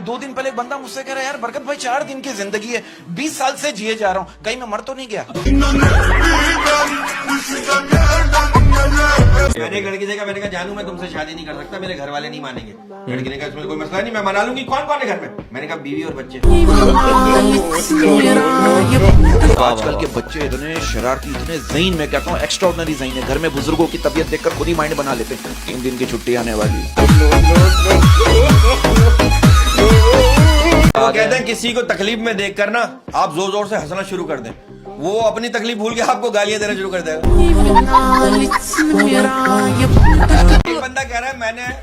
2 दिन पहले एक बंदा मुझसे कह रहा है यार बरकत भाई 4 दिन की जिंदगी है, 20 साल से जिए जा रहा हूँ, कहीं मैं मर तो नहीं गया। मैंने एक लड़की देखा, मैंने कहा जानू मैं तुमसे शादी नहीं कर सकता, मेरे घर वाले नहीं मानेंगे। लड़की ने कहा इसमें कोई मसला नहीं, मैं मना लूंगी। कौन कौन है घर में? मैंने कहा बीवी और बच्चे। आजकल के बच्चे इतने शरारती, इतने ज़हीन, मैं कहता हूँ एक्स्ट्राऑर्डिनरी ज़हीन है। घर में बुजुर्गों की तबीयत देखकर खुद ही माइंड बना लेते हैं 3 दिन की छुट्टी आने वाली। वो कहते हैं किसी को तकलीफ में देख कर ना आप जोर जोर से हंसना शुरू कर दें, वो अपनी तकलीफ भूल के आपको गालियां देना शुरू कर देगा। एक बंदा कह रहा है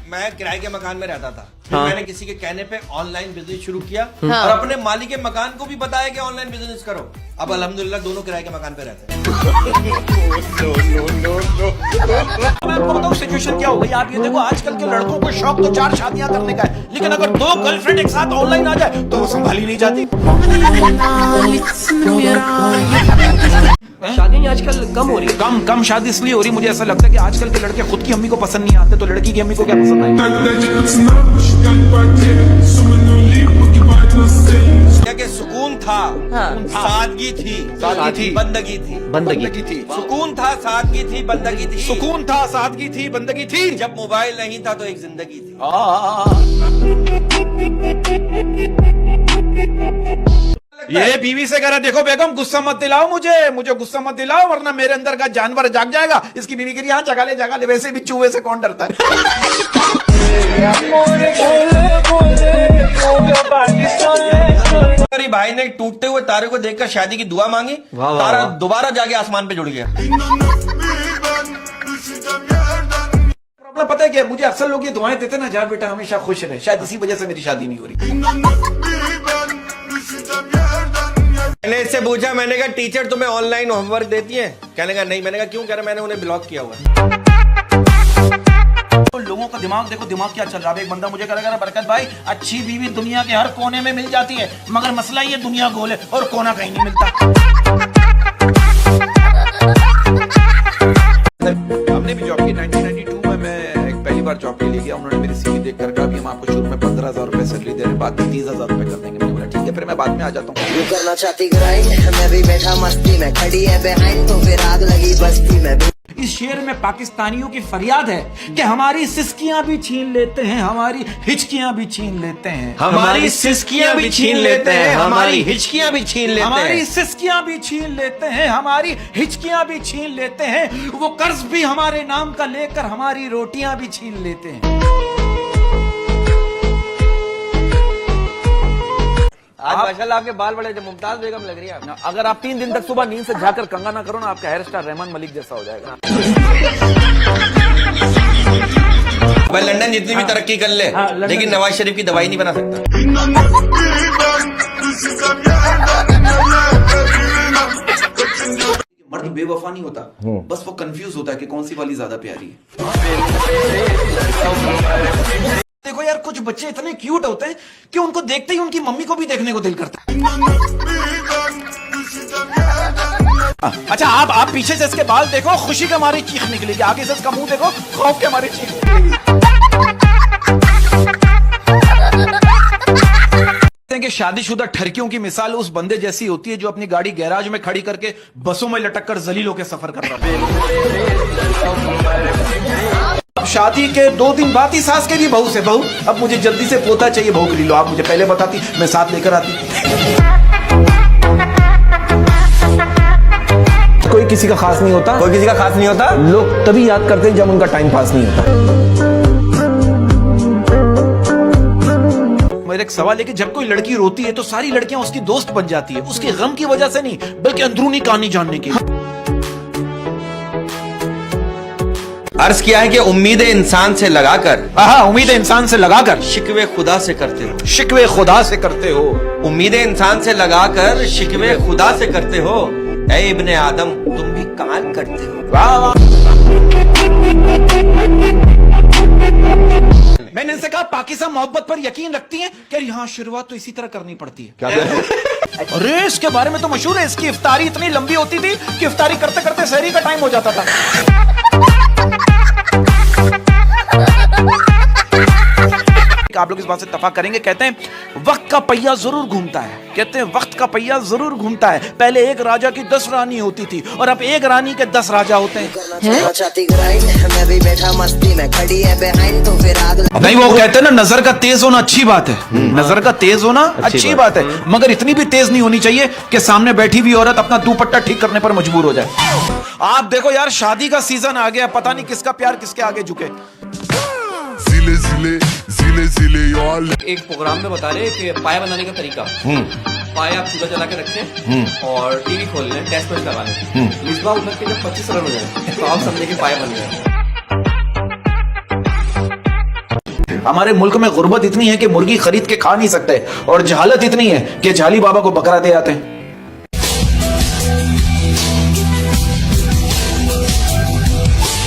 मैं किराए के मकान में रहता था, फिर मैंने किसी के कहने पे ऑनलाइन बिजनेस शुरू किया और अपने मालिक के मकान को भी बताया कि ऑनलाइन बिजनेस करो। अब अल्हम्दुलिल्लाह दोनों किराए के मकान पे रहते हैं। मैं आपको बताऊं सिचुएशन क्या हो गई। आप ये देखो आजकल के लड़कों को शौक तो 4 शादियां करने का है, लेकिन अगर 2 गर्लफ्रेंड एक साथ ऑनलाइन आ जाए तो वो संभाली नहीं जाती। शादियां आजकल कम हो रही है। कम शादी इसलिए हो रही, मुझे ऐसा लगता है कि आजकल के लड़के खुद की अम्मी को पसंद नहीं आते, तो लड़की की अम्मी को क्या पसंद आएगी। कि सुकून था, सादगी थी, बंदगी थी। सुकून था, सादगी थी, बंदगी थी। सुकून था, सादगी थी, बंदगी थी। जब मोबाइल नहीं था तो एक जिंदगी थी। ये बीवी से कह रहा देखो बेगम गुस्सा मत दिलाओ, मुझे गुस्सा मत दिलाओ वरना मेरे अंदर का जानवर जाग जाएगा। इसकी बीवी कह रही हाँ जगा ले, वैसे भी चूहे से कौन डरता है। मेरे भाई ने टूटते हुए तारे को देखकर शादी की दुआ मांगी, तारा दोबारा जाके आसमान पे जुड़ गया। प्रॉब्लम पता है क्या, मुझे अक्सर लोग ये दुआएं देते ना, जा बेटा हमेशा खुश रहे, शायद इसी वजह से मेरी शादी नहीं हो रही। मैंने इससे पूछा, मैंने कहा टीचर तुम्हें ऑनलाइन होमवर्क देती है? कहने का नहीं। मैंने कहा क्यों? कह रहा मैंने उन्हें ब्लॉक किया हुआ है। तो लोगों का दिमाग देखो, दिमाग क्या चल रहा है। एक बंदा मुझे कह रहा है बरकत भाई अच्छी बीवी दुनिया के हर कोने में मिल जाती है, मगर मसला ये दुनिया गोल है और कोना कहीं नहीं मिलता। हमने भी जॉब की 1992 में, मैं एक पहली बार जॉब के लिए गया। उन्होंने मेरी सीवी देख कर कहा भी हम आपको शुरू में 15,000 रुपए सैलरी दे रहे हैं, बाद में 30,000 रुपए कर देंगे। मैंने बोला ठीक है, फिर मैं बाद में आ जाता हूँ। तू करना चाहती ग्राइंड, मैं भी बैठा मस्ती में, खड़ी है बिहाइंड तो फिर आग लगी बस्ती में। इस शेर में पाकिस्तानियों की फरियाद है कि हमारी सिस्कियां भी छीन लेते हैं, हमारी हिचकियां भी छीन लेते हैं, हमारी सिस्कियां भी छीन लेते हैं, हमारी हिचकियां भी छीन लेते हैं, हमारी सिस्कियां भी छीन लेते हैं, हमारी हिचकियां भी छीन लेते हैं। वो कर्ज भी हमारे नाम का लेकर हमारी रोटियां भी छीन लेते हैं। आज माशाल्लाह आपके बाल बड़े मुमताज बेगम लग रही है आप। अगर आप 3 दिन तक सुबह नींद से जाकर कंगा ना करो ना, आपका हेयर स्टाइल रहमान मलिक जैसा हो जाएगा। भाई लंदन जितनी भी तरक्की कर ले, लेकिन नवाज शरीफ की दवाई नहीं बना सकता। मर्द बेवफा नहीं होता, बस वो कंफ्यूज होता है कि कौन सी वाली ज्यादा प्यारी है। देखो यार कुछ बच्चे इतने क्यूट होते हैं कि उनको देखते ही उनकी मम्मी को भी देखने को दिल करता है। अच्छा आप पीछे से इसके बाल देखो, खुशी के मारे चीख निकलेगी, आगे से इसका मुंह देखो, खौफ के मारे चीख निकलेगी। कि शादीशुदा ठरकियों की मिसाल उस बंदे जैसी होती है जो अपनी गाड़ी गैराज में खड़ी करके बसों में लटक कर जलील होकर सफर कर रहा है। शादी के 2 दिन बाद ही सास के लिए बहू से बहू अब मुझे जल्दी से पोता चाहिए, बहू के लिए लो, आप मुझे पहले बताती मैं साथ लेकर आती। कोई किसी का खास नहीं होता, कोई किसी का खास नहीं होता। लोग तभी याद करते हैं जब उनका टाइम पास नहीं होता। मेरा एक सवाल है कि जब कोई लड़की रोती है तो सारी लड़कियां उसकी दोस्त बन जाती है, उसके गम की वजह से नहीं बल्कि अंदरूनी कहानी जानने की। अर्ज किया है कि उम्मीदें इंसान से लगाकर, उम्मीदें इंसान से लगाकर शिकवे खुदा से करते हो, शिकवे खुदा से करते हो। उम्मीदें इंसान से लगाकर शिकवे खुदा से करते हो। ऐ इब्ने आदम तुम भी कमाल करते हो। मैंने इनसे कहा पाकिस्तान मोहब्बत पर यकीन रखती हैं? कह रही हाँ, शुरुआत तो इसी तरह करनी पड़ती है। क्या अरे इसके बारे में तो मशहूर है, इसकी इफ्तारी इतनी लंबी होती थी कि इफ्तारी करते करते सहरी का टाइम हो जाता था। आप लोग इस बात से इत्तेफाक करेंगे। कहते हैं वक्त का पहिया जरूर घूमता है, कहते हैं वक्त का पहिया जरूर घूमता है। पहले एक राजा की 10 रानी होती थी और अब एक रानी के 10 राजा होते हैं। चाहती ग्राइंड मैं भी बैठा मस्ती में खड़ी है बिहाइंड तो फिर आग लगी। नहीं, वो कहते हैं ना नजर का तेज होना अच्छी बात है, नजर का तेज होना अच्छी बात है, मगर इतनी भी तेज नहीं होनी चाहिए कि सामने बैठी हुई औरत अपना दुपट्टा ठीक करने पर मजबूर हो जाए। आप देखो यार, शादी का सीजन आ गया, पता नहीं किसका प्यार किसके आगे झुके। जिले जिले जिले जिले यार। एक प्रोग्राम में बता रहे कि पाया बनाने का तरीका, पाया आप चूल्हा जला के रखें और टीवी खोल लें, टेस्ट मैच लगा लें। इस बार उधर के जब 25 रन हो जाए तो आप समझे कि पाया बन गया। हमारे मुल्क में गुर्बत इतनी है कि मुर्गी खरीद के खा नहीं सकते, और जहालत इतनी है कि झाली बाबा को बकरा दे आते हैं।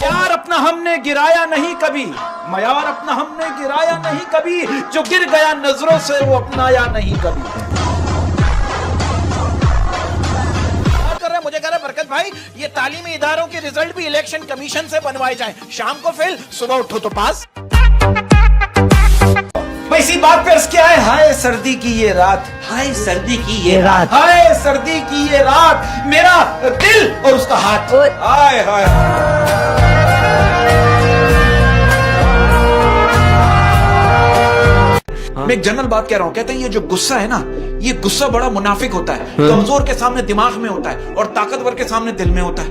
यार अपना हमने गिराया नहीं कभी, मयार अपना हमने गिराया नहीं कभी, जो गिर गया नजरों से वो अपनाया नहीं कभी। कर रहे मुझे कह रहे बरकत भाई, ये तालीमी इदारों के रिजल्ट भी इलेक्शन कमीशन से बनवाए जाएं, शाम को फेल सुबह उठो तो पास। भाई इसी बात पे अर्ज क्या है, हाय सर्दी की ये रात, हाय सर्दी की ये रात, हाय सर्दी की ये रात, मेरा दिल और उसका हाथ, हाय हाय। मैं एक जनरल बात कह रहा हूं, कहते हैं ये जो गुस्सा है ना, ये गुस्सा बड़ा मुनाफिक होता है। कमजोर के सामने दिमाग में होता है और ताकतवर के सामने दिल में होता है।